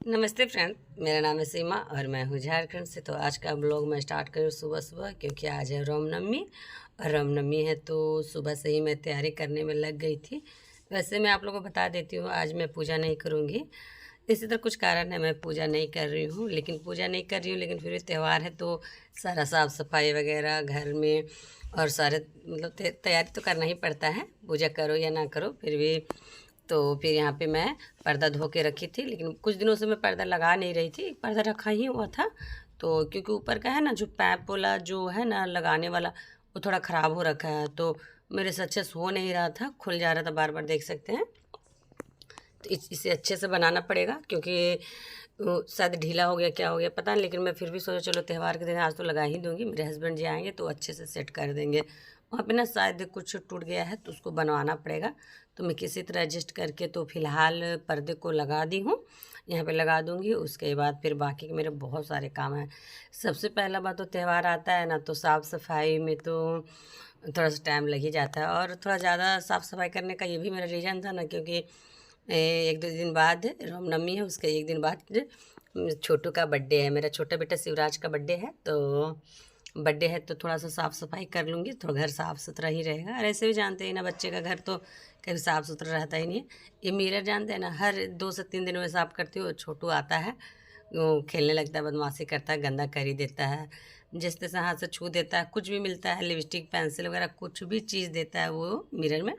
नमस्ते फ्रेंड, मेरा नाम है सीमा और मैं हूँ झारखंड से। तो आज का ब्लॉग मैं स्टार्ट करूँ सुबह सुबह, क्योंकि आज है रामनवमी। और रामनवमी है तो सुबह से ही मैं तैयारी करने में लग गई थी। वैसे मैं आप लोगों को बता देती हूँ, आज मैं पूजा नहीं करूँगी। इसी तरह कुछ कारण है मैं पूजा नहीं कर रही हूँ, लेकिन फिर भी त्यौहार है तो सारा साफ़ सफाई वगैरह घर में और सारे मतलब तैयारी तो करना ही पड़ता है, पूजा करो या ना करो फिर भी। तो फिर यहाँ पे मैं पर्दा धो के रखी थी, लेकिन कुछ दिनों से मैं पर्दा लगा नहीं रही थी, पर्दा रखा ही हुआ था। तो क्योंकि ऊपर का है ना, जो पैप वाला जो है ना लगाने वाला, वो थोड़ा ख़राब हो रखा है, तो मेरे से अच्छे से हो नहीं रहा था, खुल जा रहा था बार बार, देख सकते हैं। तो इसे अच्छे से बनाना पड़ेगा, क्योंकि वो शायद ढीला हो गया क्या हो गया पता नहीं, लेकिन मैं फिर भी सोचा चलो त्यौहार के दिन आज तो लगा ही दूंगी। मेरे हस्बैंड जी आएंगे तो अच्छे से सेट कर देंगे। वहाँ पे ना शायद कुछ टूट गया है तो उसको बनवाना पड़ेगा। तो मैं किसी तरह एडजस्ट करके तो फ़िलहाल पर्दे को लगा दी हूँ, यहाँ पे लगा दूँगी। उसके बाद फिर बाकी के मेरे बहुत सारे काम हैं। सबसे पहला बात तो त्यौहार आता है ना, तो साफ़ सफाई में तो थोड़ा सा टाइम लग ही जाता है। और थोड़ा ज़्यादा साफ़ सफाई करने का ये भी मेरा रीज़न था ना, क्योंकि एक दो दिन बाद रामनवमी है, उसके एक दिन बाद छोटू का बर्थडे है। मेरा छोटा बेटा शिवराज का बर्थडे है, तो बर्थडे है तो थोड़ा सा साफ़ सफाई कर लूँगी, थोड़ा घर साफ़ सुथरा ही रहेगा। और ऐसे भी जानते हैं ना, बच्चे का घर तो कभी साफ़ सुथरा रहता ही नहीं है। ये मिरर जानते हैं ना, हर 2 से 3 दिन में साफ़ करती हूँ। छोटू आता है, वो खेलने लगता है, बदमाशी करता है, गंदा कर ही देता है, जिस तैसे हाथ से छू देता है, कुछ भी मिलता है, लिपस्टिक पेंसिल वगैरह कुछ भी चीज़ देता है वो मिरर में।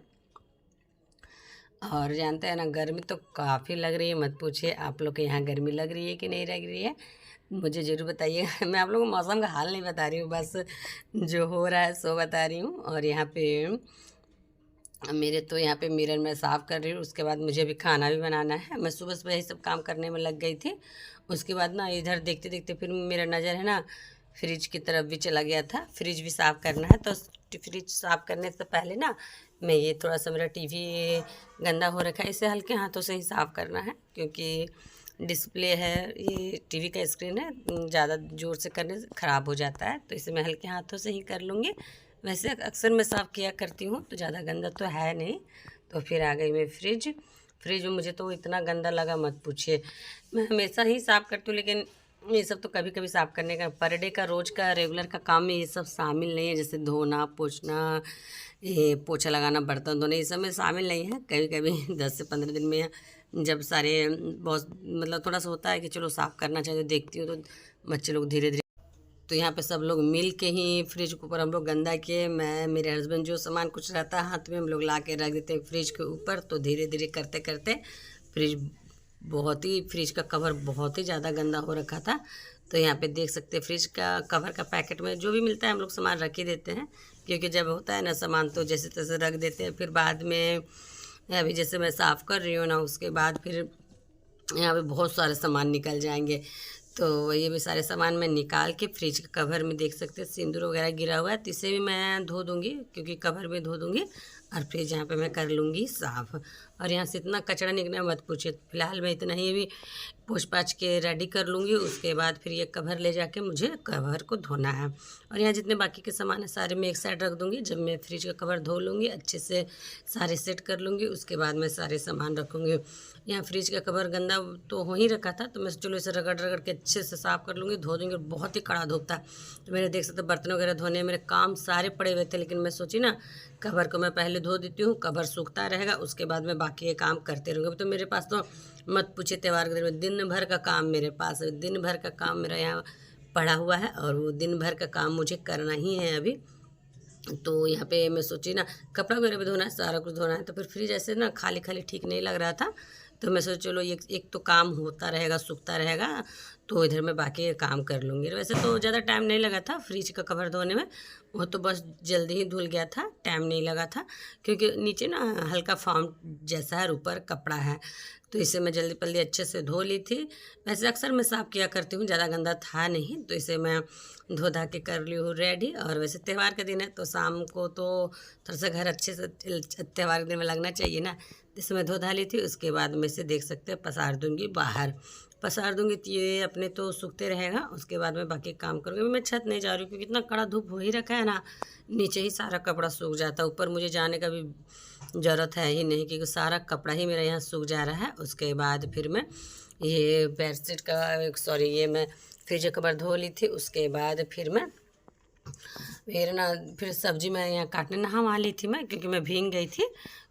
और जानते हैं ना, गर्मी तो काफ़ी लग रही है, मत पूछिए। आप लोग के यहाँ गर्मी लग रही है कि नहीं लग रही है, मुझे ज़रूर बताइए। मैं आप लोगों को मौसम का हाल नहीं बता रही हूँ, बस जो हो रहा है सो बता रही हूँ। और यहाँ पे मेरे तो यहाँ पे मिरर मैं साफ़ कर रही हूँ। उसके बाद मुझे भी खाना भी बनाना है। मैं सुबह सुबह यही सब काम करने में लग गई थी। उसके बाद ना इधर देखते देखते फिर मेरा नज़र है ना फ्रिज की तरफ भी चला गया था। फ्रिज भी साफ़ करना है, तो फ्रिज साफ़ करने से पहले ना मैं ये थोड़ा सा मेरा टीवी गंदा हो रखा है, इसे हल्के हाथों से ही साफ़ करना है, क्योंकि डिस्प्ले है, ये टीवी का स्क्रीन है, ज़्यादा ज़ोर से करने से ख़राब हो जाता है, तो इसे मैं हल्के हाथों से ही कर लूँगी। वैसे अक्सर मैं साफ़ किया करती हूँ, तो ज़्यादा गंदा तो है नहीं। तो फिर आ गई मैं फ्रिज। फ्रिज में मुझे तो इतना गंदा लगा मत पूछिए। मैं हमेशा ही साफ़ करती हूँ, लेकिन ये सब तो कभी कभी साफ़ करने का, पर डे का रोज़ का रेगुलर का काम में ये सब शामिल नहीं है। जैसे धोना पोछना, ये पोछा लगाना, बर्तन धोने, ये सब में शामिल नहीं है। कभी कभी 10 से 15 दिन में जब सारे बहुत मतलब थोड़ा सा होता है कि चलो साफ़ करना चाहिए, तो देखती हूँ तो बच्चे लोग धीरे धीरे, तो यहाँ पे सब लोग मिल के ही फ्रिज के ऊपर हम लोग गंदा किए। मैं मेरे हस्बैंड जो सामान कुछ रहता है हाथ में, हम लोग ला के रख देते हैं फ्रिज के ऊपर। तो धीरे धीरे करते करते फ्रिज फ्रिज का कवर बहुत ही ज़्यादा गंदा हो रखा था। तो यहाँ पे देख सकते हैं फ्रिज का कवर का पैकेट में जो भी मिलता है हम लोग सामान रख ही देते हैं, क्योंकि जब होता है ना सामान तो जैसे तैसे रख देते हैं। फिर बाद में अभी जैसे मैं साफ़ कर रही हूँ ना, उसके बाद फिर यहाँ पे बहुत सारे सामान निकल जाएंगे। तो ये भी सारे सामान मैं निकाल के फ्रिज के कवर में देख सकते हैं सिंदूर वगैरह गिरा हुआ है, तो इसे भी मैं धो दूँगी, क्योंकि कवर में धो दूँगी। और फ्रिज यहाँ पे मैं कर लूँगी साफ़। और यहाँ से इतना कचरा निकला मत पूछिए। फिलहाल मैं इतना ही भी पोंछ पाछ के रेडी कर लूँगी। उसके बाद फिर ये कवर ले जाके मुझे कवर को धोना है। और यहाँ जितने बाकी के सामान है सारे मैं एक साइड रख दूँगी। जब मैं फ्रिज का कवर धो लूँगी, अच्छे से सारे सेट कर लूँगी, उसके बाद मैं सारे सामान रखूँगी। यहाँ फ्रिज का कवर गंदा तो हो ही रखा था, तो मैं चलो इसे रगड़ रगड़ के अच्छे से साफ़ कर लूँगी, धो दूँगी। बहुत ही कड़ा धूप था, तो मैंने देख सकते बर्तन वगैरह धोने मेरे काम सारे पड़े हुए थे, लेकिन मैं सोची ना कवर को मैं पहले धो देती हूँ, कवर सूखता रहेगा, उसके बाद मैं बाकी ये काम करते रहूँगी। अभी तो मेरे पास तो मत पूछिए, त्यौहार के दिन में दिन भर का काम मेरे पास है, दिन भर का काम मेरा यहाँ पड़ा हुआ है, और वो दिन भर का काम मुझे करना ही है अभी। तो यहाँ पे मैं सोची ना कपड़ा वगैरह भी धोना है, सारा कुछ धोना है, तो फिर फ्रिज ऐसे ना खाली खाली ठीक नहीं लग रहा था। तो मैं सोचा चलो एक तो काम होता रहेगा, सूखता रहेगा, तो इधर मैं बाकी काम कर लूँगी। वैसे तो ज़्यादा टाइम नहीं लगा था फ्रिज का कवर धोने में, वो तो बस जल्दी ही धुल गया था, टाइम नहीं लगा था, क्योंकि नीचे ना हल्का फार्म जैसा है, ऊपर कपड़ा है, तो इसे मैं जल्दी पल्दी अच्छे से धो ली थी। वैसे अक्सर मैं साफ़ किया करती हूँ, ज़्यादा गंदा था नहीं, तो इसे मैं धो धा के कर ली हूँ रेडी। और वैसे त्यौहार का दिन है तो शाम को तो थोड़ा सा घर अच्छे से त्यौहार के दिन में लगना चाहिए ना, जिससे मैं धो धा ली थी। उसके बाद में से देख सकते हैं पसार दूँगी बाहर, पसार दूँगी तो ये अपने तो सूखते रहेगा। उसके बाद मैं बाकी काम करूँगी। मैं छत नहीं जा रही हूँ, क्योंकि इतना कड़ा धूप हो ही रखा है ना, नीचे ही सारा कपड़ा सूख जाता है, ऊपर मुझे जाने का भी ज़रूरत है ही नहीं, क्योंकि सारा कपड़ा ही मेरा यहाँ सूख जा रहा है। उसके बाद फिर मैं ये बेडशीट का सॉरी ये मैं फ्रिज कवर धो ली थी। उसके बाद फिर फिर सब्जी मैं यहाँ काटने नहा ली थी मैं, क्योंकि मैं भीग गई थी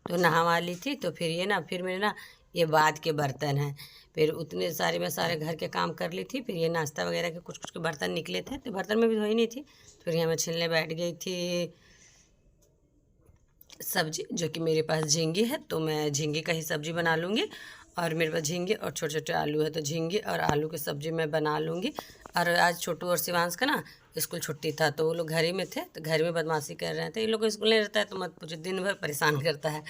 तो नहा ली थी। तो फिर फिर मेरे ये बाद के बर्तन हैं। फिर उतने सारे मैं सारे घर के काम कर ली थी। फिर ये नाश्ता वगैरह के कुछ कुछ के बर्तन निकले थे, तो बर्तन में भी धोई नहीं थी। फिर यहाँ मैं छीलने बैठ गई थी सब्जी, जो कि मेरे पास झींगी है, तो मैं झींगी का ही सब्जी बना लूँगी। और मेरे पास झींगे और छोटे छोटे आलू है, तो झींगे और आलू की सब्ज़ी मैं बना लूँगी। और आज छोटू और शिवांश का स्कूल छुट्टी था, तो वो लोग घर ही में थे, तो घर में बदमाशी कर रहे थे। ये लोग को स्कूल नहीं रहता है तो मत पूछो, दिन भर परेशान करता है।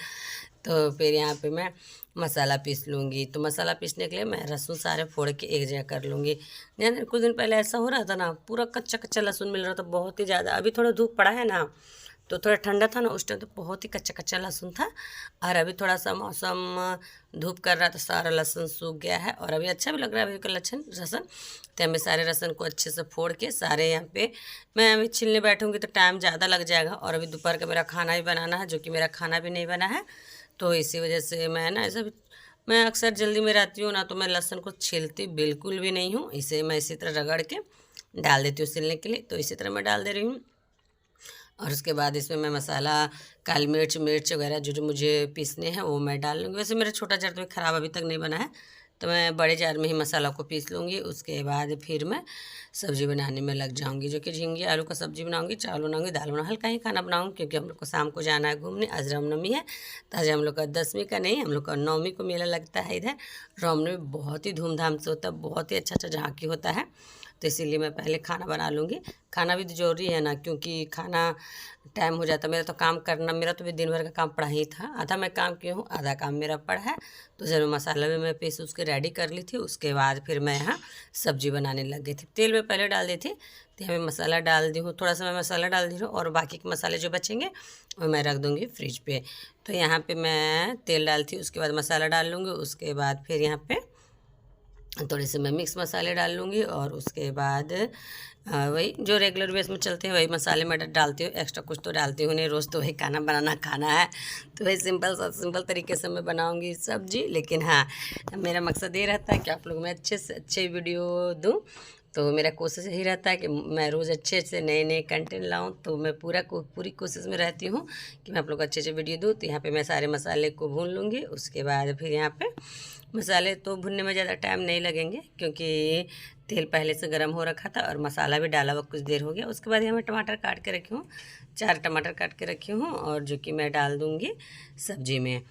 तो फिर यहाँ पे मैं मसाला पीस लूँगी। तो मसाला पीसने के लिए मैं लहसुन सारे फोड़ के एक जगह कर लूँगी। जान कुछ दिन पहले ऐसा हो रहा था ना, पूरा कच्चा कच्चा लहसुन मिल रहा था, बहुत ही ज़्यादा। अभी थोड़ा धूप पड़ा है ना, तो थोड़ा ठंडा था ना उस टाइम, तो बहुत ही कच्चा कच्चा लहसुन था। और अभी थोड़ा सा मौसम धूप कर रहा, तो सारा लहसुन सूख गया है और अभी अच्छा भी लग रहा है अभी का लहसुन। तो मैं सारे लहसुन को अच्छे से फोड़ के सारे यहाँ पे मैं अभी छीलने बैठूँगी तो टाइम ज़्यादा लग जाएगा। और अभी दोपहर का मेरा खाना भी बनाना है, जो कि मेरा खाना भी नहीं बना है। तो इसी वजह से मैं ऐसा मैं अक्सर जल्दी में रहती हूँ ना, तो मैं लहसुन को छीलती बिल्कुल भी नहीं हूँ। इसे मैं इसी तरह रगड़ के डाल देती हूँ छीलने के लिए। तो इसी तरह मैं डाल दे रही हूँ। और उसके बाद इसमें मैं मसाला काली मिर्च वगैरह जो जो मुझे पीसने हैं वो मैं डाल लूँगी। वैसे मेरा छोटा जार तो ख़राब अभी तक नहीं बना है, तो मैं बड़े जार में ही मसाला को पीस लूँगी। उसके बाद फिर मैं सब्ज़ी बनाने में लग जाऊँगी, जो कि झींगे आलू का सब्ज़ी बनाऊँगी, चावल बनाऊँगी, दाल बनाऊँगी, हल्का ही खाना बनाऊँगी, क्योंकि हम लोग को शाम को जाना है घूमने। आज रामनवमी है, तो आज हम लोग का 10वीं का नहीं, हम लोग का 9वीं को मेला लगता है इधर। रामनवमी बहुत ही धूमधाम से होता है, बहुत ही अच्छा अच्छा झांकी होता है। तो इसीलिए मैं पहले खाना बना लूँगी। खाना भी तो ज़रूरी है ना, क्योंकि खाना टाइम हो जाता है। मेरा तो काम करना, मेरा तो भी दिन भर का काम पड़ा ही था। आधा मैं काम की हूँ, आधा काम मेरा पड़ा है। तो जब मसाला भी मैं पीस उसके रेडी कर ली थी, उसके बाद फिर मैं यहाँ सब्ज़ी बनाने लग गई थी। तेल में पहले डाल दी थी, तो यहाँ मैं मसाला डाल दी हूँ, थोड़ा सा मैं मसाला डाल दी हूँ, और बाकी के मसाले जो बचेंगे वो मैं रख दूँगी फ्रिज पे। तो यहाँ पे मैं तेल डालती हूँ, उसके बाद मसाला डाल लूँगी। उसके बाद फिर यहाँ पे थोड़े से मैं मिक्स मसाले डाल लूँगी। और उसके बाद वही जो रेगुलर बेस में चलते हैं वही मसाले मैं डालती हूँ, एक्स्ट्रा कुछ तो डालती हूँ नहीं, रोज़ तो वही खाना है। तो वही सिंपल तरीके से मैं बनाऊँगी सब्ज़ी। लेकिन हाँ, मेरा मकसद ये रहता है कि आप लोग मैं अच्छे से अच्छे वीडियो दूँ। तो मेरा कोशिश यही रहता है कि मैं रोज़ अच्छे से नए नए कंटेंट लाऊं। तो मैं पूरी कोशिश में रहती हूँ कि मैं आप लोग को अच्छे वीडियो दूँ। तो यहाँ पे मैं सारे मसाले को भून लूँगी। उसके बाद फिर यहाँ पे मसाले तो भुनने में ज़्यादा टाइम नहीं लगेंगे, क्योंकि तेल पहले से गर्म हो रखा था और मसाला भी डाला हुआ कुछ देर हो गया। उसके बाद यहाँ मैं टमाटर काट के रखी हूँ, 4 टमाटर काट के रखी हूँ, और जो कि मैं डाल दूँगी सब्जी में।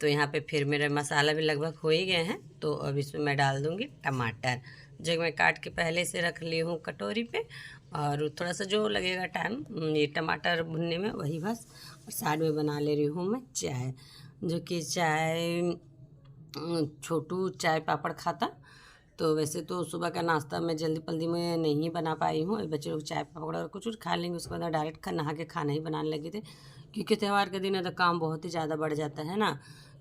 तो यहाँ पे फिर मेरा मसाला भी लगभग हो ही गए हैं। तो अब इसमें मैं डाल दूँगी टमाटर, जो मैं काट के पहले से रख ली हूँ कटोरी पे। और थोड़ा सा जो लगेगा टाइम ये टमाटर भुनने में वही बस। और साइड में बना ले रही हूँ मैं चाय, जो कि चाय छोटू चाय पापड़ खाता। तो वैसे तो सुबह का नाश्ता मैं जल्दी में नहीं बना पाई हूँ। बच्चे लोग चाय पापड़ और कुछ खा लेंगे, उसके बाद डायरेक्ट नहा के खाना ही बनाने लगे थे, क्योंकि त्यौहार के दिन है तो काम बहुत ही ज़्यादा बढ़ जाता है ना।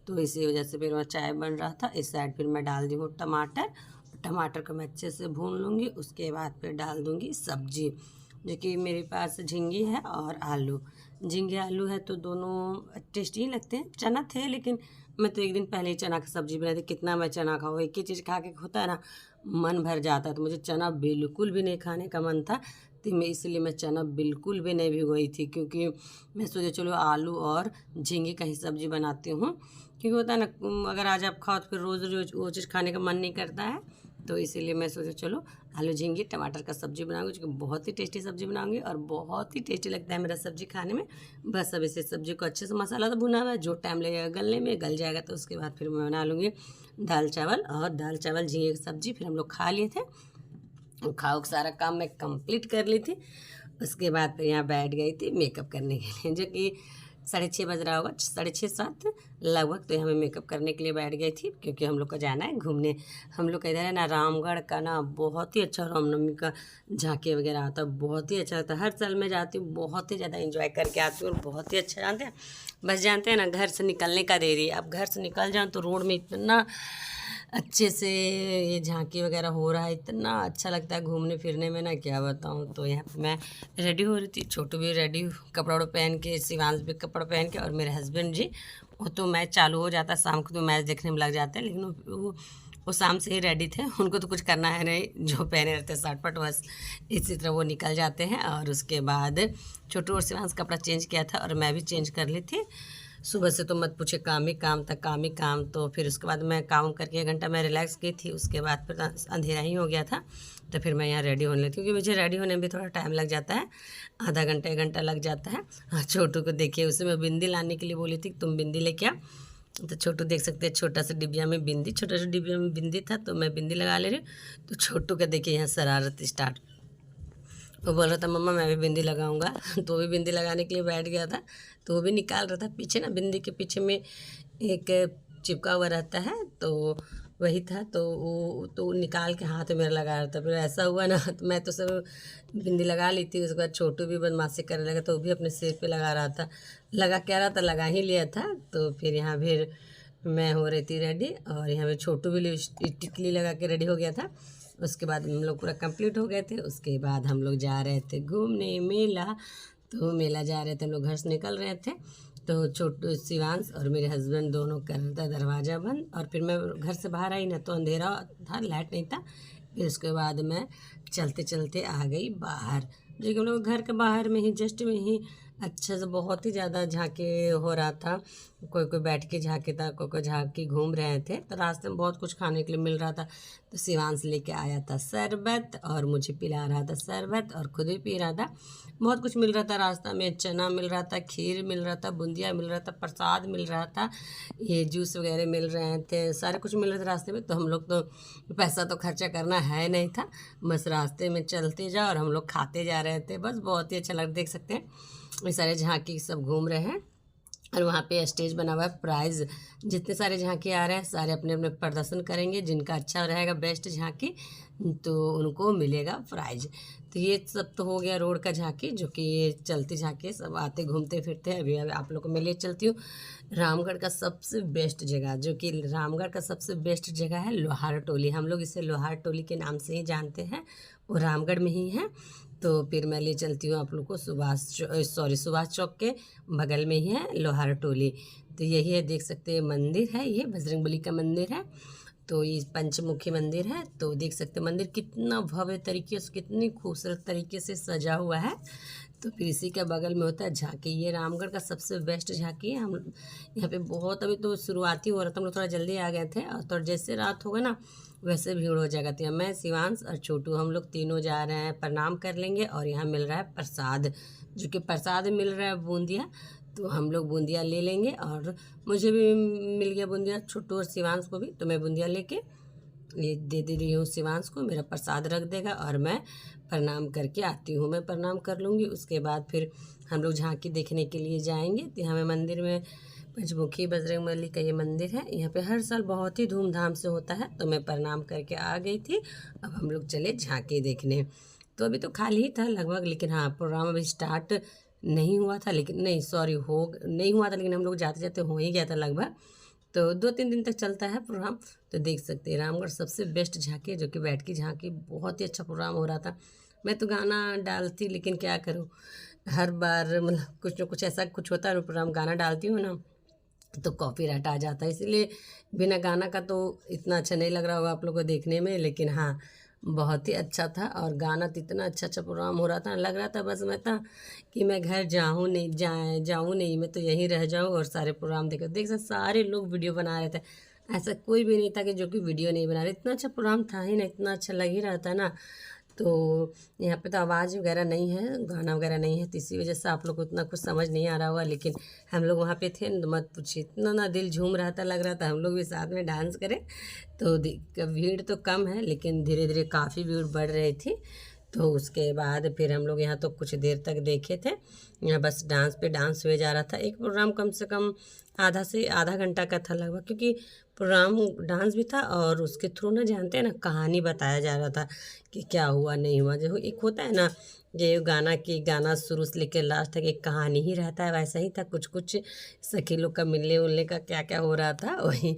तो इसी वजह से फिर मैं चाय बन रहा था। इस साइड फिर मैं डाल दी हूँ टमाटर को मैं अच्छे से भून लूँगी। उसके बाद फिर डाल दूँगी सब्जी, जो कि मेरे पास झींगी है और आलू। झींगे आलू है तो दोनों टेस्टी ही लगते हैं। चना थे, लेकिन मैं तो एक दिन पहले ही चना की सब्ज़ी बनाई थी। कितना मैं चना खाऊँ, एक ही चीज़ खा के होता है ना, मन भर जाता है। तो मुझे चना बिल्कुल भी नहीं खाने का मन था, तो इसलिए मैं चना बिल्कुल भी नहीं भिगोई थी, क्योंकि मैं सोचा चलो आलू और झींगे का ही सब्ज़ी बनाती हूँ। क्योंकि होता है ना, अगर आज आप खाओ तो फिर रोज़ रोज़ वो चीज़ खाने का मन नहीं करता है। तो इसीलिए मैं सोचा चलो आलू झींगे टमाटर का सब्ज़ी बनाऊंगी, जो कि बहुत ही टेस्टी सब्ज़ी बनाऊंगी और बहुत ही टेस्टी लगता है मेरा सब्ज़ी खाने में। बस अब इसे सब्ज़ी को अच्छे से मसाला तो भुना हुआ है, जो टाइम लगेगा गलने में गल जाएगा। तो उसके बाद फिर मैं बना लूँगी दाल चावल झींगे की सब्ज़ी। फिर हम लोग खा लिए थे, खाओ सारा काम मैं कंप्लीट कर ली थी। उसके बाद फिर यहाँ बैठ गई थी मेकअप करने के लिए, जो कि 6:30 बज रहा होगा, 6:30-7 लगभग। तो यहाँ मैं मेकअप करने के लिए बैठ गई थी, क्योंकि हम लोग को जाना है घूमने। हम लोग का इधर है ना रामगढ़ का ना बहुत ही अच्छा रामनवमी का झांकी वगैरह आता है, बहुत ही अच्छा होता है। हर साल मैं जाती हूँ, बहुत ही ज़्यादा एंजॉय करके आती हूँ और बहुत ही अच्छा जानते हैं। बस जानते हैं ना, घर से निकलने का देरी। अब घर से निकल जाऊँ तो रोड में इतना अच्छे से ये झांकी वगैरह हो रहा है, इतना अच्छा लगता है घूमने फिरने में ना, क्या बताऊँ। तो यहाँ पे मैं रेडी हो रही थी, छोटू भी रेडी कपड़ा पहन के, शिवांश भी कपड़ा पहन के, और मेरे हस्बैंड जी वो तो मैच चालू हो जाता है शाम को, तो मैच देखने में लग जाते हैं। लेकिन वो वो शाम से ही रेडी थे, उनको तो कुछ करना है नहीं, जो पहने रहते शर्ट पट बस इसी तरह वो निकल जाते हैं। और उसके बाद छोटू और शिवांश कपड़ा चेंज किया था और मैं भी चेंज कर ली थी। सुबह से तो मत पूछे, काम ही काम था, काम ही काम। तो फिर उसके बाद मैं काम करके 1 घंटा मैं रिलैक्स की थी। उसके बाद फिर अंधेरा ही हो गया था, तो फिर मैं यहाँ रेडी होने लगी, क्योंकि मुझे रेडी होने में भी थोड़ा टाइम लग जाता है, आधा घंटा 1 घंटा लग जाता है। हाँ, छोटू को देखिए, उसे मैं बिंदी लाने के लिए बोली थी, तुम बिंदी लेके आ। तो छोटू देख सकते हैं, छोटा सा डिबिया में बिंदी, छोटा सा डिबिया में बिंदी था, तो मैं बिंदी लगा ले रही हूँ। तो छोटू का देखिए यहाँ शरारत स्टार्ट, वो बोल रहा था मम्मा मैं भी बिंदी लगाऊंगा। तो वो भी बिंदी लगाने के लिए बैठ गया था, तो वो भी निकाल रहा था। पीछे ना बिंदी के पीछे में एक चिपका हुआ रहता है, तो वही था, तो वो तो निकाल के हाथ में मेरा लगा रहा था। फिर ऐसा हुआ ना, तो मैं तो सब बिंदी लगा ली थी। उसके बाद छोटू भी बदमाशी करने लगा, तो वो भी अपने सिर पे लगा रहा था, लगा क्या रहा था, लगा ही लिया था। तो फिर यहाँ फिर मैं हो रही थी रेडी, और यहाँ पे छोटू भी टिकली लगा के रेडी हो गया था। उसके बाद हम लोग पूरा कंप्लीट हो गए थे। उसके बाद हम लोग जा रहे थे घूमने मेला, तो मेला जा रहे थे, हम लोग घर से निकल रहे थे। तो छोटू शिवांश और मेरे हस्बैंड दोनों कर रहे थे दरवाज़ा बंद, और फिर मैं घर से बाहर आई ना, तो अंधेरा था, लाइट नहीं था। फिर उसके बाद मैं चलते चलते आ गई बाहर, जो कि हम लोग घर के बाहर में ही जस्ट में ही अच्छे से बहुत ही ज़्यादा झांके हो रहा था। कोई कोई बैठ के झांके था, कोई कोई झांक घूम रहे थे। तो रास्ते में बहुत कुछ खाने के लिए मिल रहा था। तो शिवांश लेके आया था शरबत और मुझे पिला रहा था शरबत, और खुद भी पी रहा था। बहुत कुछ मिल रहा था रास्ता में, चना मिल रहा था, खीर मिल रहा था, बूंदिया मिल रहा था, प्रसाद मिल रहा था, ये जूस वगैरह मिल रहे थे, सारे कुछ मिल रहा था रास्ते में। तो हम लोग तो पैसा तो खर्चा करना है नहीं था, बस रास्ते में चलते जाओ और हम लोग खाते जा रहे थे, बस बहुत ही अच्छा लग, देख सकते हैं ये सारे झांकी सब घूम रहे हैं। और वहाँ पे स्टेज बना हुआ है, प्राइज़ जितने सारे झांकी आ रहे हैं सारे अपने अपने प्रदर्शन करेंगे, जिनका अच्छा रहेगा बेस्ट झांकी तो उनको मिलेगा प्राइज। तो ये सब तो हो गया रोड का झांकी, जो कि ये चलती झांकी सब आते घूमते फिरते हैं। अभी आप लोग को मैं ले चलती हूँ रामगढ़ का सबसे बेस्ट जगह, जो कि रामगढ़ का सबसे बेस्ट जगह है लोहार टोली। हम लोग इसे लोहार टोली के नाम से ही जानते हैं, वो रामगढ़ में ही है। तो फिर मैं ले चलती हूँ आप लोग को सुभाष चौक के बगल में ही है लोहार टोली। तो यही है, देख सकते हैं मंदिर है, ये बजरंगबली का मंदिर है। तो ये पंचमुखी मंदिर है। तो देख सकते हैं मंदिर कितना भव्य तरीके से, कितनी खूबसूरत तरीके से सजा हुआ है। तो फिर इसी के बगल में होता है झांकी, ये रामगढ़ का सबसे बेस्ट झांकी है। हम यहाँ पे बहुत, अभी तो शुरुआती हो रहा था, हम लोग थोड़ा जल्दी आ गए थे, और थोड़ा जैसे रात होगा ना वैसे भीड़ हो जाएगा। तो मैं शिवांश और छोटू हम लोग तीनों जा रहे हैं, प्रणाम कर लेंगे। और यहाँ मिल रहा है प्रसाद, जो कि प्रसाद मिल रहा है बूंदिया, तो हम लोग बूंदिया ले लेंगे। और मुझे भी मिल गया बूंदिया, छोटू और शिवांश को भी। तो मैं बूंदिया लेके ये दे रही हूँ शिवांश को, मेरा प्रसाद रख देगा और मैं प्रणाम करके आती हूँ। मैं प्रणाम कर लूँगी, उसके बाद फिर हम लोग झांकी देखने के लिए जाएंगे। तो हमें मंदिर में पंचमुखी बजरंगबली का ये मंदिर है, यहाँ पे हर साल बहुत ही धूमधाम से होता है। तो मैं प्रणाम करके आ गई थी, अब हम लोग चले झांकी देखने। तो अभी तो खाली ही था लगभग, लेकिन हाँ प्रोग्राम अभी स्टार्ट नहीं हुआ था, लेकिन नहीं सॉरी नहीं हुआ था, लेकिन हम लोग जाते जाते हो ही गया था लगभग। तो 2-3 दिन तक चलता है प्रोग्राम। तो देख सकते हैं रामगढ़ सबसे बेस्ट झांकी, जो कि बैठ की झांकी, बहुत ही अच्छा प्रोग्राम हो रहा था। मैं तो गाना डालती, लेकिन क्या करूँ, हर बार मतलब कुछ ना कुछ ऐसा कुछ होता है, प्रोग्राम गाना डालती हूँ ना तो कॉपीराइट आ जाता है, इसलिए बिना गाना का तो इतना अच्छा नहीं लग रहा होगा आप लोग को देखने में। लेकिन हाँ बहुत ही अच्छा था, और गाना तो इतना अच्छा अच्छा प्रोग्राम हो रहा था, लग रहा था बस मैं था कि मैं घर जाऊँ नहीं, मैं तो यहीं रह जाऊँ और सारे प्रोग्राम देख सकते सारे लोग वीडियो बना रहे थे। ऐसा कोई भी नहीं था कि जो कि वीडियो नहीं बना रहे, इतना अच्छा प्रोग्राम था ही ना, इतना अच्छा लग ही रहा था ना। तो यहाँ पे तो आवाज़ वगैरह नहीं है, गाना वगैरह नहीं है, तो इसी वजह से आप लोग को उतना कुछ समझ नहीं आ रहा होगा। लेकिन हम लोग वहाँ पे थे तो मत पूछिए, इतना ना दिल झूम रहा था, लग रहा था हम लोग भी साथ में डांस करें। तो भीड़ तो कम है, लेकिन धीरे धीरे काफ़ी भीड़ बढ़ रही थी। तो उसके बाद फिर हम लोग यहाँ तो कुछ देर तक देखे थे, यहाँ बस डांस पे डांस हुए जा रहा था। एक प्रोग्राम कम से कम आधा से आधा घंटा का था लगभग, क्योंकि प्रोग्राम डांस भी था और उसके थ्रू ना जानते हैं ना कहानी बताया जा रहा था कि क्या हुआ नहीं हुआ। जो एक होता है ना ये गाना शुरू से लेकर लास्ट तक एक कहानी ही रहता है, वैसा ही था कुछ कुछ सखी लोग का मिलने उलने का क्या क्या हो रहा था वही।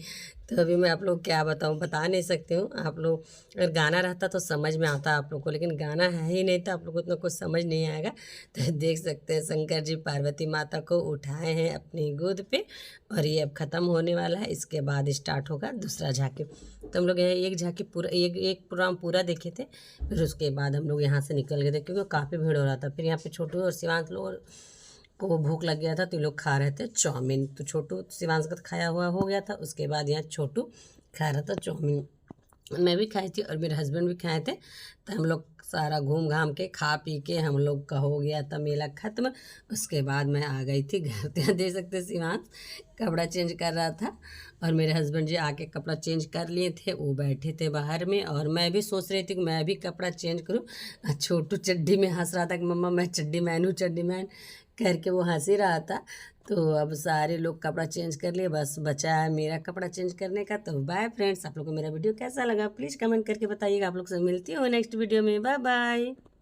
तो अभी मैं आप लोग क्या बताऊँ, बता नहीं सकती हूँ। आप लोग अगर गाना रहता तो समझ में आता आप लोग को, लेकिन गाना है ही नहीं था, आप लोग को इतना कुछ समझ नहीं आएगा। तो देख सकते हैं शंकर जी पार्वती माता को उठाए हैं अपनी गोद पे, और ये अब ख़त्म होने वाला है। इसके बाद स्टार्ट होगा दूसरा झांकी। तो हम लोग यहाँ एक झांकी पूरा एक प्रोग्राम पूरा देखे थे, फिर उसके बाद हम लोग यहाँ से निकल गए थे क्योंकि काफ़ी भीड़ हो रहा था। फिर यहाँ पे छोटू और शिवांश लोग को भूख लग गया था तो ये लोग खा रहे थे चाउमीन। तो छोटू शिवांश का तो खाया हुआ हो गया था, उसके बाद यहाँ छोटू खा रहा था चाउमीन। मैं भी खाई थी और मेरे हस्बैंड भी खाए थे। तो हम लोग सारा घूम घाम के खा पी के हम लोग का हो गया था मेला ख़त्म। उसके बाद मैं आ गई थी घर। तो देख सकते शिवांश कपड़ा चेंज कर रहा था और मेरे हस्बैंड जी आके कपड़ा चेंज कर लिए थे, वो बैठे थे बाहर में। और मैं भी सोच रही थी कि मैं भी कपड़ा चेंज करूँ। छोटू चड्डी में हंस रहा था कि मम्मा मैं चड्डी मैन हूँ, चड्डी मैन करके वो हंस ही रहा था। तो अब सारे लोग कपड़ा चेंज कर लिए, बस बचा है मेरा कपड़ा चेंज करने का। तो बाय फ्रेंड्स, आप लोग को मेरा वीडियो कैसा लगा प्लीज़ कमेंट करके बताइएगा। आप लोग से मिलती हूँ नेक्स्ट वीडियो में। Bye bye.